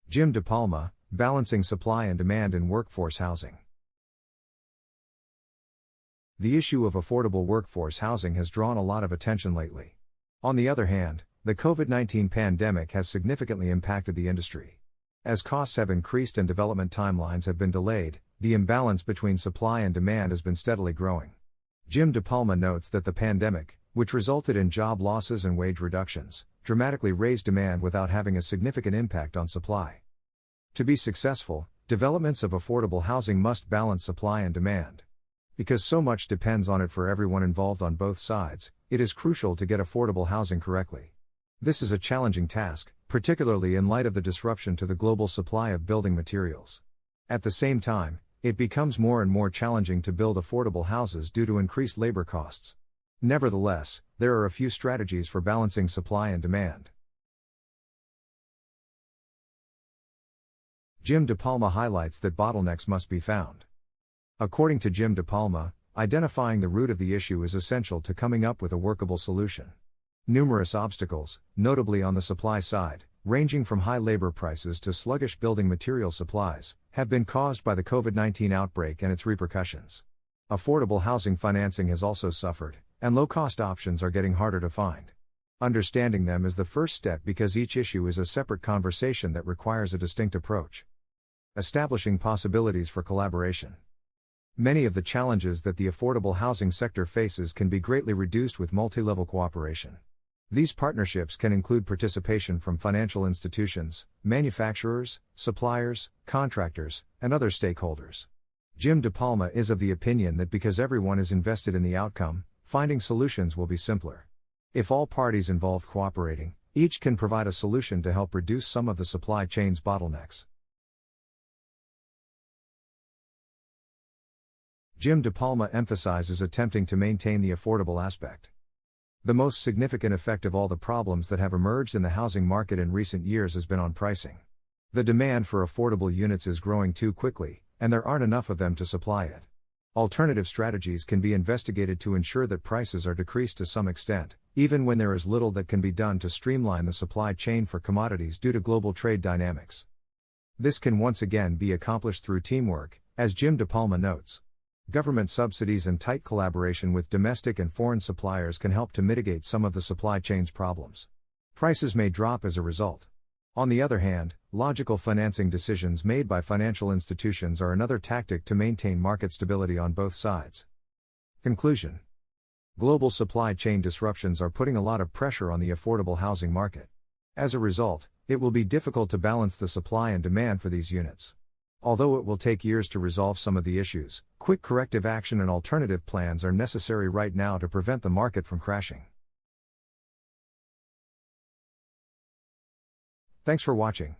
Jim DePalma, Balancing Supply and Demand in Workforce Housing. The issue of affordable workforce housing has drawn a lot of attention lately. On the other hand, the COVID-19 pandemic has significantly impacted the industry. As costs have increased and development timelines have been delayed, the imbalance between supply and demand has been steadily growing. Jim DePalma notes that the pandemic, which resulted in job losses and wage reductions, dramatically raised demand without having a significant impact on supply. To be successful, developments of affordable housing must balance supply and demand. Because so much depends on it for everyone involved on both sides, it is crucial to get affordable housing correctly. This is a challenging task, particularly in light of the disruption to the global supply of building materials. At the same time, it becomes more and more challenging to build affordable houses due to increased labor costs. Nevertheless, there are a few strategies for balancing supply and demand. Jim DePalma highlights that bottlenecks must be found. According to Jim DePalma, identifying the root of the issue is essential to coming up with a workable solution. Numerous obstacles, notably on the supply side, ranging from high labor prices to sluggish building material supplies, have been caused by the COVID-19 outbreak and its repercussions. Affordable housing financing has also suffered, and low-cost options are getting harder to find. Understanding them is the first step because each issue is a separate conversation that requires a distinct approach. Establishing possibilities for collaboration. Many of the challenges that the affordable housing sector faces can be greatly reduced with multi-level cooperation. These partnerships can include participation from financial institutions, manufacturers, suppliers, contractors, and other stakeholders. Jim DePalma is of the opinion that because everyone is invested in the outcome, finding solutions will be simpler. If all parties involved cooperating, each can provide a solution to help reduce some of the supply chain's bottlenecks. Jim DePalma emphasizes attempting to maintain the affordable aspect. The most significant effect of all the problems that have emerged in the housing market in recent years has been on pricing. The demand for affordable units is growing too quickly, and there aren't enough of them to supply it. Alternative strategies can be investigated to ensure that prices are decreased to some extent, even when there is little that can be done to streamline the supply chain for commodities due to global trade dynamics. This can once again be accomplished through teamwork, as Jim DePalma notes. Government subsidies and tight collaboration with domestic and foreign suppliers can help to mitigate some of the supply chain's problems. Prices may drop as a result. On the other hand, logical financing decisions made by financial institutions are another tactic to maintain market stability on both sides. Conclusion. Global supply chain disruptions are putting a lot of pressure on the affordable housing market. As a result, it will be difficult to balance the supply and demand for these units. Although it will take years to resolve some of the issues, quick corrective action and alternative plans are necessary right now to prevent the market from crashing. Thanks for watching.